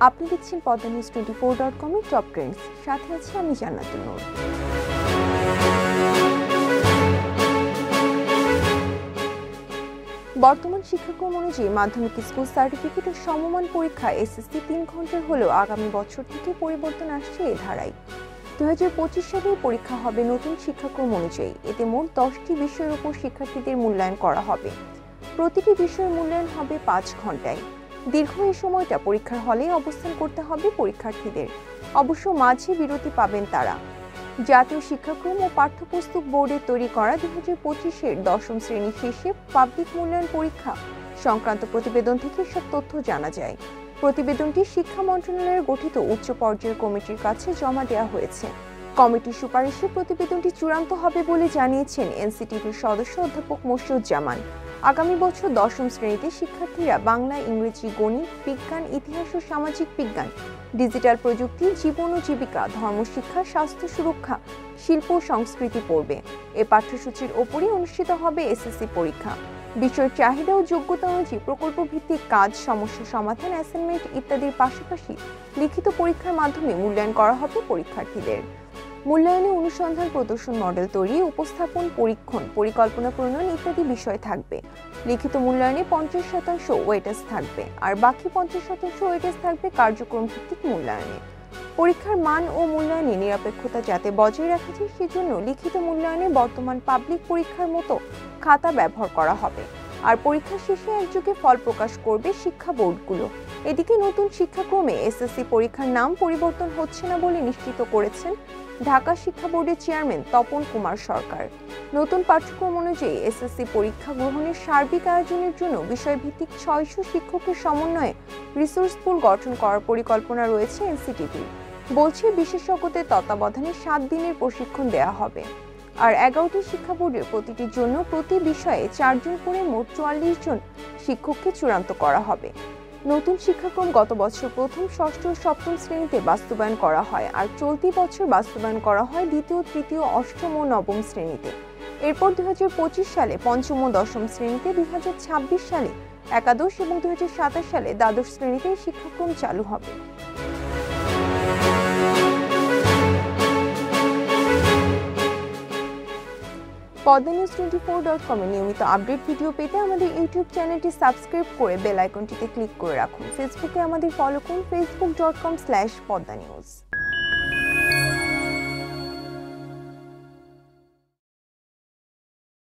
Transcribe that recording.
আপনি দেখছেন Padma news 24.com এর টপ ট্রেন্ডস, সাথে আছি আমি জান্নাতুন নূর। বর্তমান শিক্ষাক্রম অনুযায়ী মাধ্যমিক স্কুল সার্টিফিকেট ও সমমান পরীক্ষা এসএসসি 3 ঘন্টার হলেও আগামী বছর থেকে পরিবর্তন আসছে এই ধারায়। 2025 সালে পরীক্ষা হবে নতুন শিক্ষাক্রম অনুযায়ী। এতে মোট 10টি বিষয়ের উপর শিক্ষার্থীদের মূল্যায়ন করা হবে। প্রতিটি বিষয়ের মূল্যায়ন হবে 5 ঘন্টায়। দীর্ঘ এই সময়টা পরীক্ষার হলে অবস্থান করতে হবে পরীক্ষার্থীদের। অবশ্য মাঝে বিরতি পাবেন তারা। জাতীয় শিক্ষাক্রম ও পাঠ্যপুস্তক বোর্ডের তৈরি করা 2025-এর 10ম শ্রেণী শেষে পাবলিক মূল্যায়ন পরীক্ষা সংক্রান্ত প্রতিবেদন থেকে সব তথ্য জানা যায়। প্রতিবেদনটি শিক্ষা মন্ত্রণালয়ের গঠিত উচ্চ পর্যায়ের কমিটির কাছে জমা দেওয়া হয়েছে। কমিটির সুপারিশে প্রতিবেদনটি চূড়ান্ত হবে বলে জানিয়েছেন এনসিটিভির সদস্য অধ্যাপক মশিউজ্জামান। আগামী বছর 10ম শ্রেণীতে শিক্ষার্থীরা বাংলা, ইংরেজি, গণিত, বিজ্ঞান, ইতিহাস ও সামাজিক বিজ্ঞান, ডিজিটাল প্রযুক্তি, জীবন ও জীবিকা, ধর্মশিক্ষা, স্বাস্থ্য সুরক্ষা, শিল্প ও সংস্কৃতি পড়বে। এ পাঠ্যসূচির ওপরই অনুষ্ঠিত হবে এসএসসি পরীক্ষা। বিষয়ের চাহিদা ও যোগ্যতা অনুযায়ী প্রকল্প ভিত্তিক কাজ, সমস্যা সমাধান, অ্যাসাইনমেন্ট ইত্যাদির পাশাপাশি লিখিত পরীক্ষার মাধ্যমে মূল্যায়ন করা হবে পরীক্ষার্থীদের। মূল্যায়নে অনুসন্ধান, প্রদর্শন, মডেল তৈরি, উপস্থাপন, পরীক্ষণ, পরিকল্পনা প্রণয়ন ইত্যাদি বিষয় থাকবে। লিখিত মূল্যায়নে 50% ওয়েটেজ থাকবে, আর বাকি 50% ওয়েটেজ থাকবে কার্যক্রম ভিত্তিক মূল্যায়নে। পরীক্ষার মান ও মূল্যায়নে নিরপেক্ষতা যাতে বজায় রাখা যায় সেজন্য লিখিত মূল্যায়নে বর্তমান পাবলিক পরীক্ষার মতো খাতা ব্যবহার করা হবে। আর পরীক্ষা শেষে একযোগে ফল প্রকাশ করবে শিক্ষা বোর্ডগুলো। এদিকে নতুন শিক্ষাক্রমে এসএসসি পরীক্ষার নাম পরিবর্তন হচ্ছে না বলে নিশ্চিত করেছেন ঢাকা শিক্ষা বোর্ডের চেয়ারম্যান তপন কুমার সরকার। নতুন পাঠ্যক্রম অনুযায়ী এসএসসি পরীক্ষা গ্রহণের সার্বিক আয়োজনের জন্য বিষয়ভিত্তিক 600 শিক্ষকের সমন্বয়ে রিসোর্স পুল গঠন করার পরিকল্পনা রয়েছে এনসিটিভির। বলছে বিশেষজ্ঞদের তত্ত্বাবধানে 7 দিনের প্রশিক্ষণ দেওয়া হবে। আর 11টি শিক্ষা বোর্ডের প্রতিটির জন্য প্রতি বিষয়ে 4 জন করে মোট 44 জন শিক্ষককে চূড়ান্ত করা হবে। নতুন শিক্ষাক্রম গত বছর প্রথম, ষষ্ঠ ও সপ্তম শ্রেণীতে বাস্তবায়ন করা হয়, আর চলতি বছর বাস্তবায়ন করা হয় দ্বিতীয়, তৃতীয়, অষ্টম ও নবম শ্রেণীতে। এরপর 2025 সালে পঞ্চম ও দশম শ্রেণীতে, 2026 সালে একাদশ এবং 2027 সালে দ্বাদশ শ্রেণীতে শিক্ষাক্রম চালু হবে। পদ্মা নিউজ 24.com এ নিয়মিত আপডেট ভিডিও পেতে আমাদের ইউটিউব চ্যানেলটি সাবস্ক্রাইব করে বেল আইকনটিতে ক্লিক করে রাখুন। ফেসবুকে আমাদের ফলো করুন, facebook.com/poddanews।